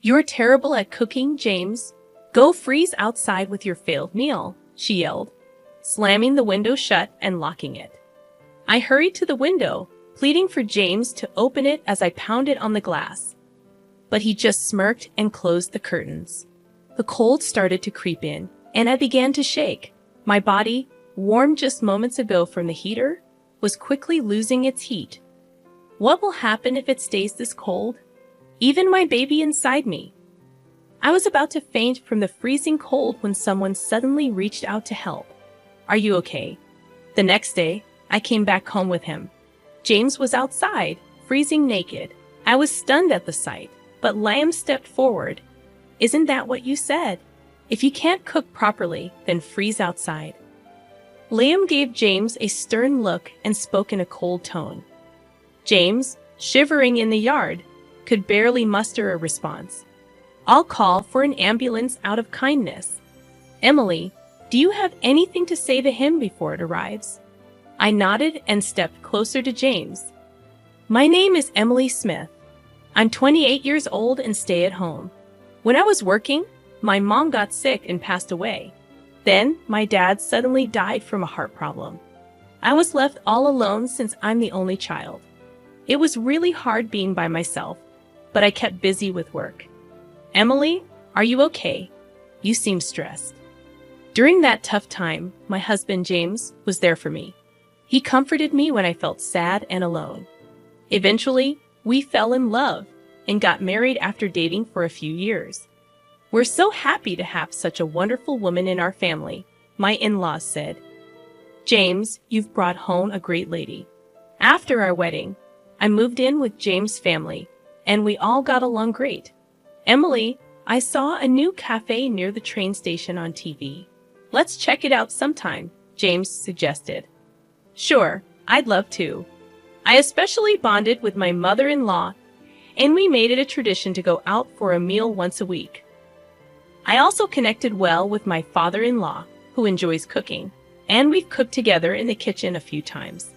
"You're terrible at cooking, James. Go freeze outside with your failed meal," she yelled, slamming the window shut and locking it. I hurried to the window, pleading for James to open it as I pounded on the glass. But he just smirked and closed the curtains. The cold started to creep in, and I began to shake. My body, warm just moments ago from the heater, was quickly losing its heat. What will happen if it stays this cold? Even my baby inside me. I was about to faint from the freezing cold when someone suddenly reached out to help. "Are you okay?" The next day, I came back home with him. James was outside, freezing naked. I was stunned at the sight, but Liam stepped forward. "Isn't that what you said? If you can't cook properly, then freeze outside." Liam gave James a stern look and spoke in a cold tone. James, shivering in the yard, could barely muster a response. "I'll call for an ambulance out of kindness. Emily, do you have anything to say to him before it arrives?" I nodded and stepped closer to James. "My name is Emily Smith. I'm 28 years old and stay at home. When I was working, my mom got sick and passed away. Then, my dad suddenly died from a heart problem. I was left all alone since I'm the only child. It was really hard being by myself, but I kept busy with work. Emily, are you okay? You seem stressed." During that tough time, my husband James was there for me. He comforted me when I felt sad and alone. Eventually, we fell in love and got married after dating for a few years. "We're so happy to have such a wonderful woman in our family," my in-laws said. "James, you've brought home a great lady." After our wedding, I moved in with James' family, and we all got along great. "Emily, I saw a new cafe near the train station on TV. Let's check it out sometime," James suggested. "Sure, I'd love to." I especially bonded with my mother-in-law, and we made it a tradition to go out for a meal once a week. I also connected well with my father-in-law, who enjoys cooking, and we've cooked together in the kitchen a few times.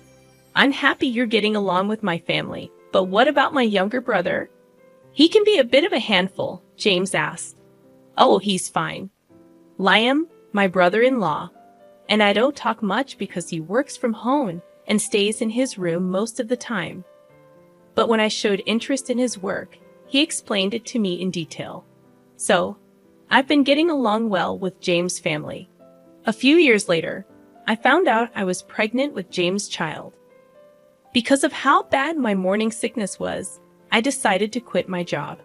"I'm happy you're getting along with my family, but what about my younger brother? He can be a bit of a handful," James asked. "Oh, he's fine. Liam, my brother-in-law, and I don't talk much because he works from home and stays in his room most of the time. But when I showed interest in his work, he explained it to me in detail. So, I've been getting along well with James' family." A few years later, I found out I was pregnant with James' child. Because of how bad my morning sickness was, I decided to quit my job.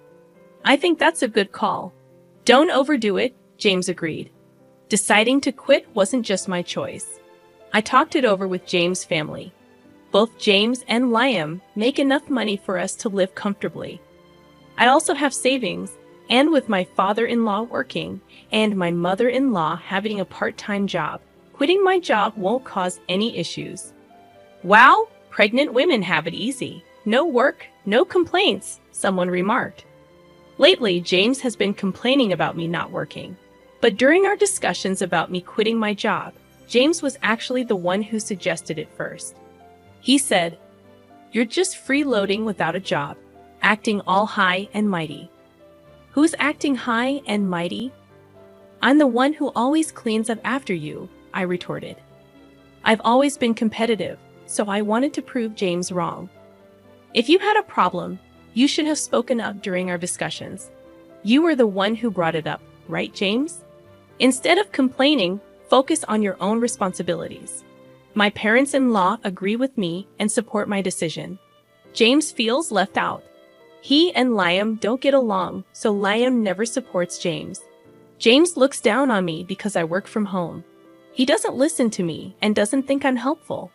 "I think that's a good call. Don't overdo it," James agreed. Deciding to quit wasn't just my choice. I talked it over with James' family. Both James and Liam make enough money for us to live comfortably. I also have savings, and with my father-in-law working and my mother-in-law having a part-time job, quitting my job won't cause any issues. "Wow, pregnant women have it easy. No work, no complaints," someone remarked. Lately, James has been complaining about me not working. But during our discussions about me quitting my job, James was actually the one who suggested it first. He said, "You're just freeloading without a job, acting all high and mighty." "Who's acting high and mighty?" "I'm the one who always cleans up after you," I retorted. I've always been competitive, so I wanted to prove James wrong. "If you had a problem, you should have spoken up during our discussions. You were the one who brought it up, right, James? Instead of complaining, focus on your own responsibilities." My parents-in-law agree with me and support my decision. James feels left out. He and Liam don't get along, so Liam never supports James. James looks down on me because I work from home. He doesn't listen to me and doesn't think I'm helpful.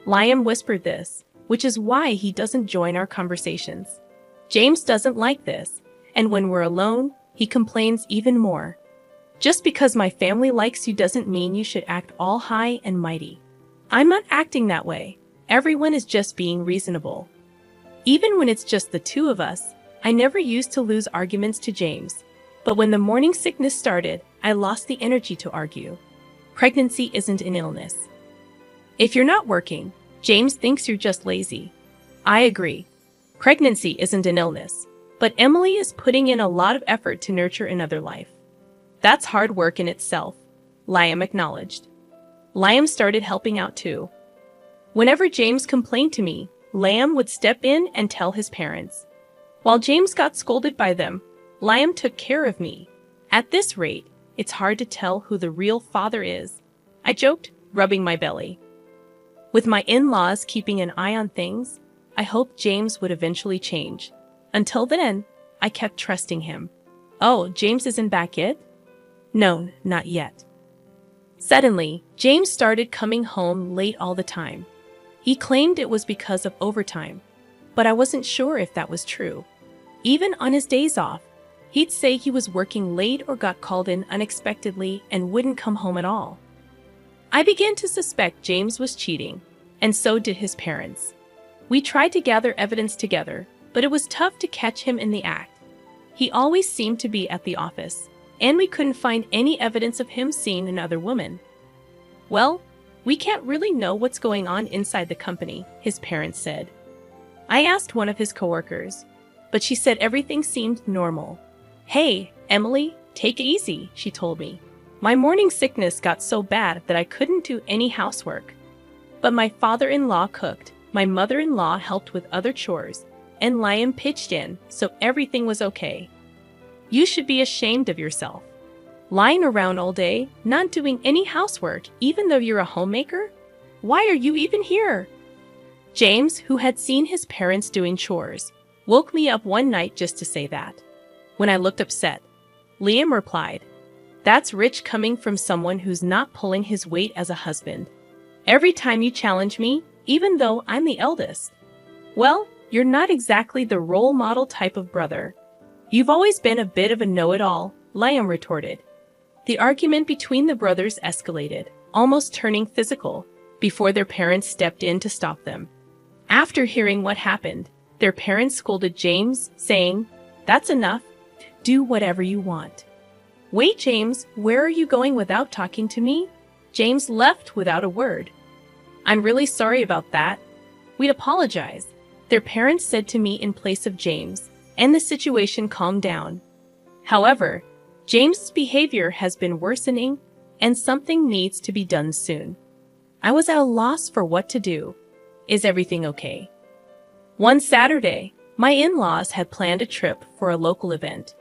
Liam whispered this, which is why he doesn't join our conversations. James doesn't like this, and when we're alone, he complains even more. Just because my family likes you doesn't mean you should act all high and mighty. I'm not acting that way. Everyone is just being reasonable. Even when it's just the two of us, I never used to lose arguments to James. But when the morning sickness started, I lost the energy to argue. Pregnancy isn't an illness. If you're not working, James thinks you're just lazy. I agree. Pregnancy isn't an illness. But Emily is putting in a lot of effort to nurture another life. That's hard work in itself, Liam acknowledged. Liam started helping out too. Whenever James complained to me, Liam would step in and tell his parents. While James got scolded by them, Liam took care of me. At this rate, it's hard to tell who the real father is, I joked, rubbing my belly. With my in-laws keeping an eye on things, I hoped James would eventually change. Until then, I kept trusting him. Oh, James isn't back yet? No, not yet. Suddenly, James started coming home late all the time. He claimed it was because of overtime, but I wasn't sure if that was true. Even on his days off, he'd say he was working late or got called in unexpectedly and wouldn't come home at all. I began to suspect James was cheating, and so did his parents. We tried to gather evidence together, but it was tough to catch him in the act. He always seemed to be at the office, and we couldn't find any evidence of him seeing another woman. Well, we can't really know what's going on inside the company, his parents said. I asked one of his coworkers, but she said everything seemed normal. Hey, Emily, take it easy, she told me. My morning sickness got so bad that I couldn't do any housework. But my father-in-law cooked, my mother-in-law helped with other chores, and Liam pitched in, so everything was okay. You should be ashamed of yourself. Lying around all day, not doing any housework, even though you're a homemaker? Why are you even here? James, who had seen his parents doing chores, woke me up one night just to say that. When I looked upset, Liam replied, "That's rich coming from someone who's not pulling his weight as a husband. Every time you challenge me, even though I'm the eldest. Well, you're not exactly the role model type of brother. You've always been a bit of a know-it-all," Liam retorted. The argument between the brothers escalated, almost turning physical, before their parents stepped in to stop them. After hearing what happened, their parents scolded James, saying, "That's enough. Do whatever you want." "Wait, James, where are you going without talking to me?" James left without a word. "I'm really sorry about that. We'd apologize," their parents said to me in place of James, and the situation calmed down. However, James's behavior has been worsening, and something needs to be done soon. I was at a loss for what to do. Is everything okay? One Saturday, my in-laws had planned a trip for a local event.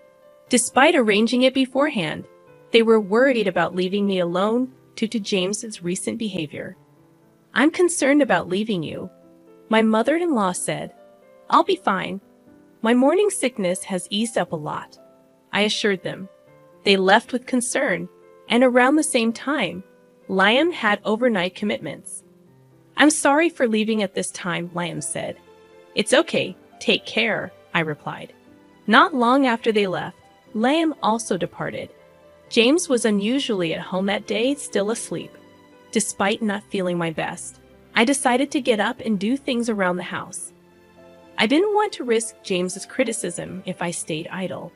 Despite arranging it beforehand, they were worried about leaving me alone due to James's recent behavior. "I'm concerned about leaving you," my mother-in-law said. "I'll be fine. My morning sickness has eased up a lot," I assured them. They left with concern, and around the same time, Liam had overnight commitments. "I'm sorry for leaving at this time," Liam said. "It's okay, take care," I replied. Not long after they left, Liam also departed. James was unusually at home that day, still asleep. Despite not feeling my best, I decided to get up and do things around the house. I didn't want to risk James's criticism if I stayed idle.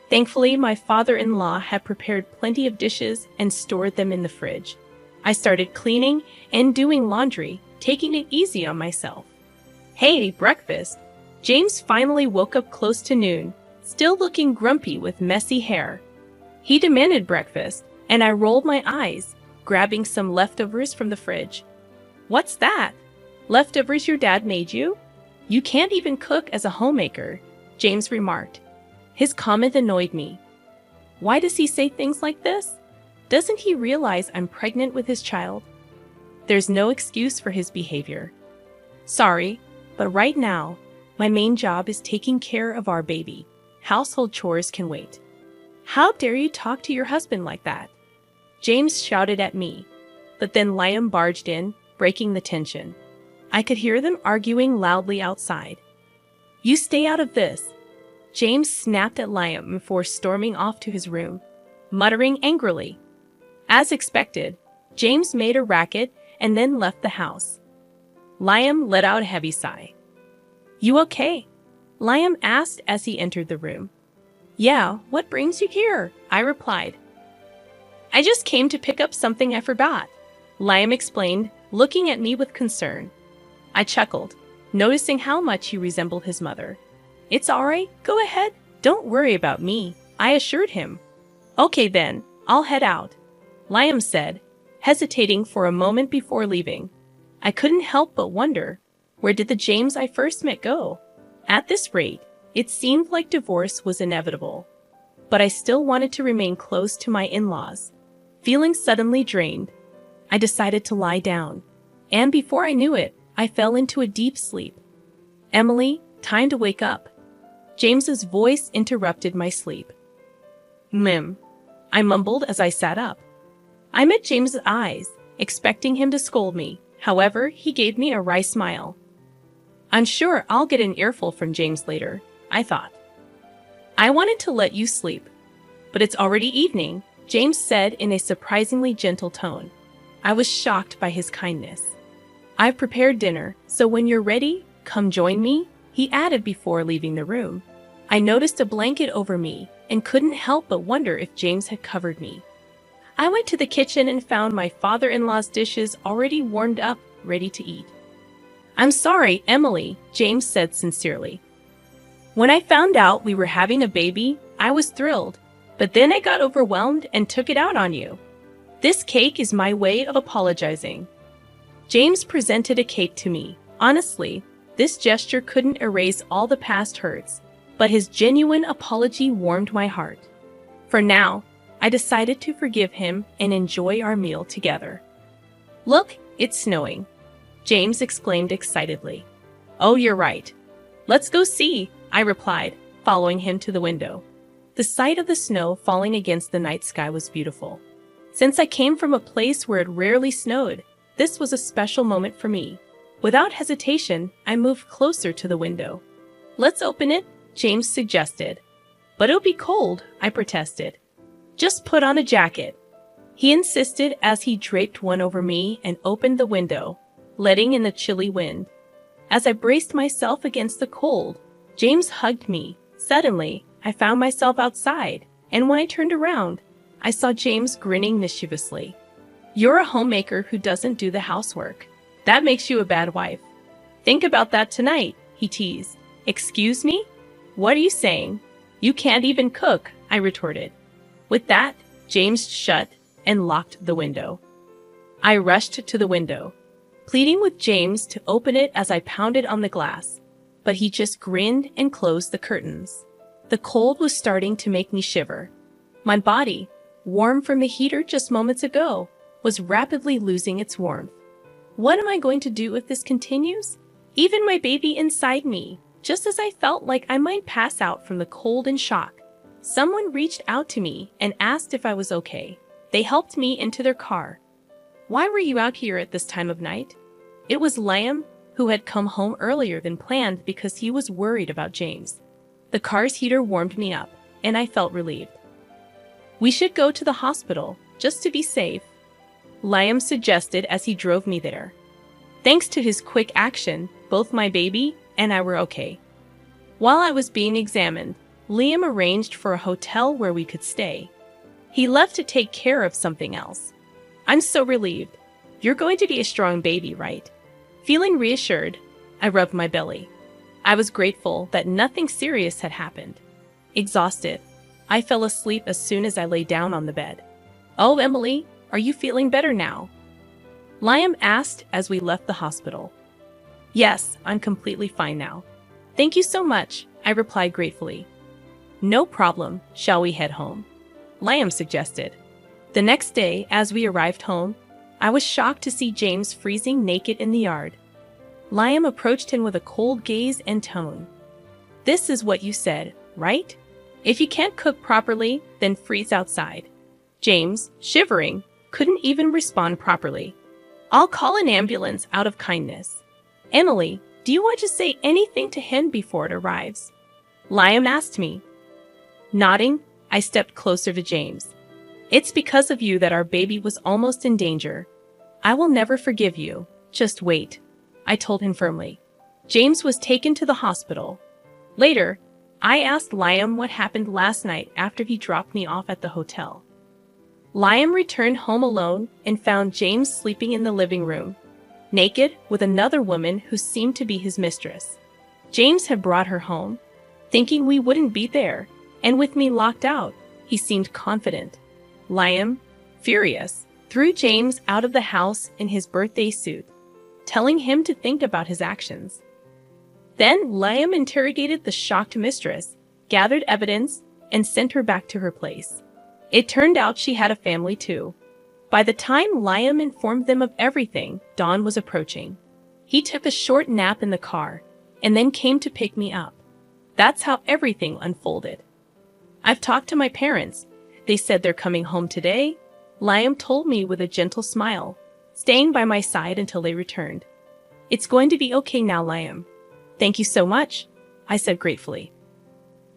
Thankfully, my father-in-law had prepared plenty of dishes and stored them in the fridge. I started cleaning and doing laundry, taking it easy on myself. "Hey, breakfast!" James finally woke up close to noon, still looking grumpy with messy hair. He demanded breakfast, and I rolled my eyes, grabbing some leftovers from the fridge. "What's that? Leftovers your dad made you? You can't even cook as a homemaker," James remarked. His comment annoyed me. Why does he say things like this? Doesn't he realize I'm pregnant with his child? There's no excuse for his behavior. Sorry, but right now, my main job is taking care of our baby. Household chores can wait. How dare you talk to your husband like that? James shouted at me, but then Liam barged in, breaking the tension. I could hear them arguing loudly outside. "You stay out of this." James snapped at Liam before storming off to his room, muttering angrily. As expected, James made a racket and then left the house. Liam let out a heavy sigh. "You okay?" Liam asked as he entered the room. "Yeah, what brings you here?" I replied. "I just came to pick up something I forgot," Liam explained, looking at me with concern. I chuckled, noticing how much he resembled his mother. It's alright, go ahead. Don't worry about me, I assured him. Okay then, I'll head out, Liam said, hesitating for a moment before leaving. I couldn't help but wonder, where did the James I first met go? At this rate, it seemed like divorce was inevitable. But I still wanted to remain close to my in-laws. Feeling suddenly drained, I decided to lie down. And before I knew it, I fell into a deep sleep. Emily, time to wake up. James's voice interrupted my sleep. I mumbled as I sat up. I met James's eyes, expecting him to scold me. However, he gave me a wry smile. I'm sure I'll get an earful from James later, I thought. I wanted to let you sleep, but it's already evening, James said in a surprisingly gentle tone. I was shocked by his kindness. I've prepared dinner, so when you're ready, come join me, he added before leaving the room. I noticed a blanket over me and couldn't help but wonder if James had covered me. I went to the kitchen and found my father-in-law's dishes already warmed up, ready to eat. I'm sorry, Emily, James said sincerely. When I found out we were having a baby, I was thrilled, but then I got overwhelmed and took it out on you. This cake is my way of apologizing. James presented a cake to me. Honestly, this gesture couldn't erase all the past hurts, but his genuine apology warmed my heart. For now, I decided to forgive him and enjoy our meal together. Look, it's snowing, James exclaimed excitedly. Oh, you're right. Let's go see, I replied, following him to the window. The sight of the snow falling against the night sky was beautiful. Since I came from a place where it rarely snowed, this was a special moment for me. Without hesitation, I moved closer to the window. Let's open it, James suggested. But it'll be cold, I protested. Just put on a jacket, he insisted as he draped one over me and opened the window, letting in the chilly wind. As I braced myself against the cold, James hugged me. Suddenly, I found myself outside, and when I turned around, I saw James grinning mischievously. You're a homemaker who doesn't do the housework. That makes you a bad wife. Think about that tonight, he teased. Excuse me? What are you saying? You can't even cook, I retorted. With that, James shut and locked the window. I rushed to the window, pleading with James to open it as I pounded on the glass, but he just grinned and closed the curtains. The cold was starting to make me shiver. My body, warm from the heater just moments ago, was rapidly losing its warmth. What am I going to do if this continues? Even my baby inside me, just as I felt like I might pass out from the cold and shock, someone reached out to me and asked if I was okay. They helped me into their car. Why were you out here at this time of night? It was Liam, who had come home earlier than planned because he was worried about James. The car's heater warmed me up, and I felt relieved. We should go to the hospital, just to be safe, Liam suggested as he drove me there. Thanks to his quick action, both my baby and I were okay. While I was being examined, Liam arranged for a hotel where we could stay. He left to take care of something else. I'm so relieved. You're going to be a strong baby, right? Feeling reassured, I rubbed my belly. I was grateful that nothing serious had happened. Exhausted, I fell asleep as soon as I lay down on the bed. Oh, Emily, are you feeling better now? Liam asked as we left the hospital. Yes, I'm completely fine now. Thank you so much, I replied gratefully. No problem, shall we head home? Liam suggested. The next day, as we arrived home, I was shocked to see James freezing naked in the yard. Liam approached him with a cold gaze and tone. This is what you said, right? If you can't cook properly, then freeze outside. James, shivering, couldn't even respond properly. I'll call an ambulance out of kindness. Emily, do you want to say anything to him before it arrives? Liam asked me. Nodding, I stepped closer to James. It's because of you that our baby was almost in danger. I will never forgive you. Just wait, I told him firmly. James was taken to the hospital. Later, I asked Liam what happened last night after he dropped me off at the hotel. Liam returned home alone and found James sleeping in the living room, naked with another woman who seemed to be his mistress. James had brought her home. thinking we wouldn't be there, and with me locked out, he seemed confident. Liam, furious, threw James out of the house in his birthday suit, telling him to think about his actions. Then Liam interrogated the shocked mistress, gathered evidence, and sent her back to her place. It turned out she had a family too. By the time Liam informed them of everything, dawn was approaching. He took a short nap in the car, and then came to pick me up. That's how everything unfolded. I've talked to my parents. They said they're coming home today. Liam told me with a gentle smile, staying by my side until they returned. It's going to be okay now, Liam. Thank you so much, I said gratefully.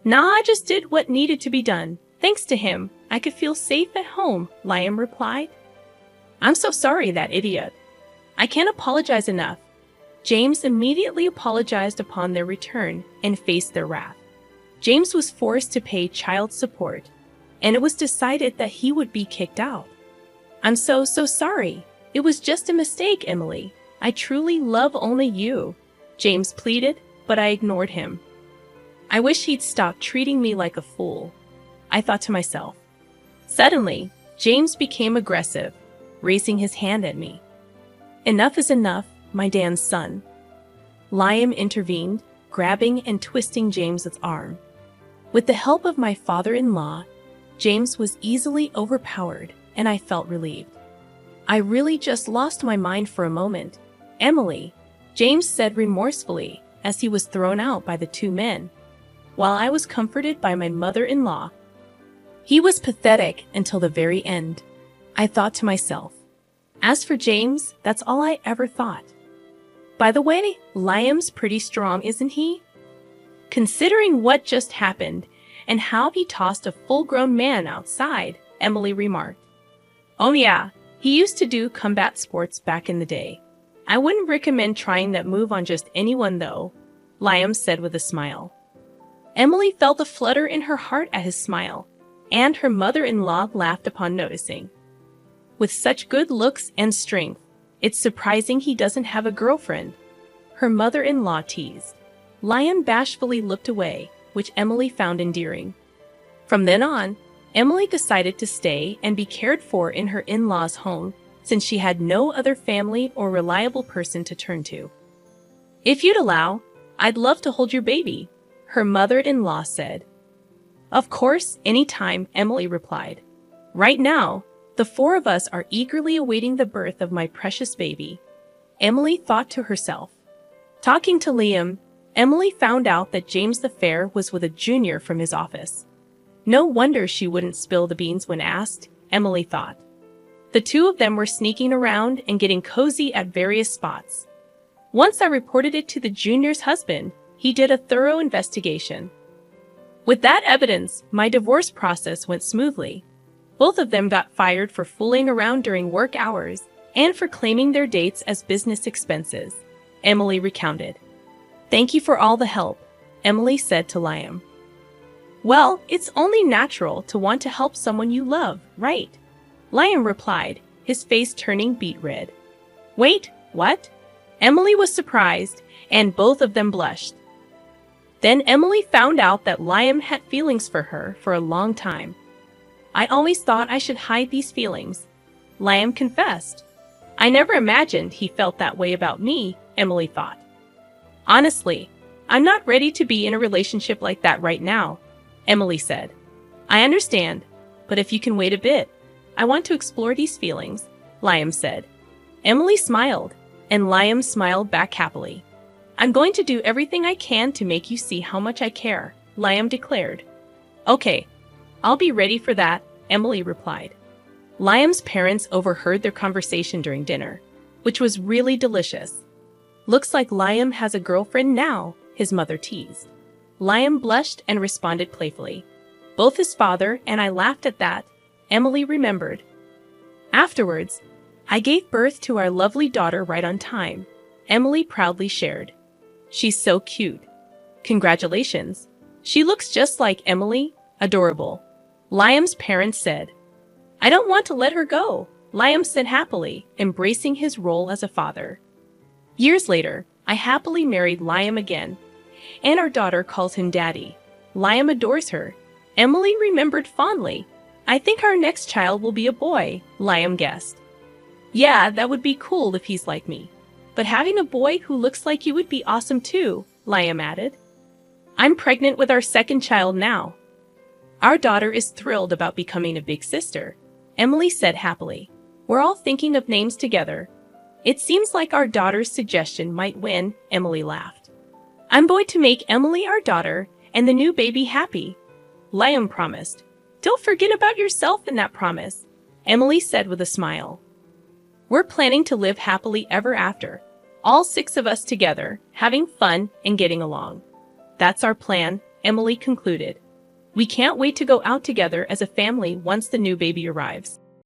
Nah, I just did what needed to be done. Thanks to him, I could feel safe at home, Liam replied. I'm so sorry, that idiot. I can't apologize enough. James immediately apologized upon their return and faced their wrath. James was forced to pay child support, and it was decided that he would be kicked out. I'm so sorry. It was just a mistake, Emily. I truly love only you, James pleaded, but I ignored him. I wish he'd stop treating me like a fool, I thought to myself. Suddenly, James became aggressive, raising his hand at me. Enough is enough, my damn son. Liam intervened, grabbing and twisting James's arm. With the help of my father-in-law, James was easily overpowered, and I felt relieved. I really just lost my mind for a moment. Emily, James said remorsefully as he was thrown out by the two men, while I was comforted by my mother-in-law. He was pathetic until the very end, I thought to myself. As for James, that's all I ever thought. By the way, Liam's pretty strong, isn't he? Considering what just happened and how he tossed a full-grown man outside, Emily remarked. Oh yeah, he used to do combat sports back in the day. I wouldn't recommend trying that move on just anyone though, Liam said with a smile. Emily felt a flutter in her heart at his smile, and her mother-in-law laughed upon noticing. With such good looks and strength, it's surprising he doesn't have a girlfriend, her mother-in-law teased. Liam bashfully looked away, which Emily found endearing. From then on, Emily decided to stay and be cared for in her in-laws' home since she had no other family or reliable person to turn to. If you'd allow, I'd love to hold your baby, her mother-in-law said. Of course, anytime, Emily replied. Right now, the four of us are eagerly awaiting the birth of my precious baby, Emily thought to herself. Talking to Liam, Emily found out that James the Fair was with a junior from his office. No wonder she wouldn't spill the beans when asked, Emily thought. The two of them were sneaking around and getting cozy at various spots. Once I reported it to the junior's husband, he did a thorough investigation. With that evidence, my divorce process went smoothly. Both of them got fired for fooling around during work hours and for claiming their dates as business expenses, Emily recounted. Thank you for all the help, Emily said to Liam. Well, it's only natural to want to help someone you love, right? Liam replied, his face turning beet red. Wait, what? Emily was surprised, and both of them blushed. Then Emily found out that Liam had feelings for her for a long time. I always thought I should hide these feelings, Liam confessed. I never imagined he felt that way about me, Emily thought. Honestly, I'm not ready to be in a relationship like that right now, Emily said. I understand, but if you can wait a bit, I want to explore these feelings, Liam said. Emily smiled, and Liam smiled back happily. I'm going to do everything I can to make you see how much I care, Liam declared. Okay, I'll be ready for that, Emily replied. Liam's parents overheard their conversation during dinner, which was really delicious. Looks like Liam has a girlfriend now, his mother teased. Liam blushed and responded playfully. Both his father and I laughed at that, Emily remembered. Afterwards, I gave birth to our lovely daughter right on time, Emily proudly shared. She's so cute. Congratulations. She looks just like Emily, adorable, Liam's parents said. I don't want to let her go, Liam said happily, embracing his role as a father. Years later, I happily married Liam again, and our daughter calls him Daddy, Liam adores her. Emily remembered fondly. I think our next child will be a boy, Liam guessed. Yeah, that would be cool if he's like me. But having a boy who looks like you would be awesome too, Liam added. I'm pregnant with our second child now. Our daughter is thrilled about becoming a big sister, Emily said happily. We're all thinking of names together. It seems like our daughter's suggestion might win, Emily laughed. I'm going to make Emily our daughter and the new baby happy, Liam promised. Don't forget about yourself in that promise, Emily said with a smile. We're planning to live happily ever after, all 6 of us together, having fun and getting along. That's our plan, Emily concluded. We can't wait to go out together as a family once the new baby arrives.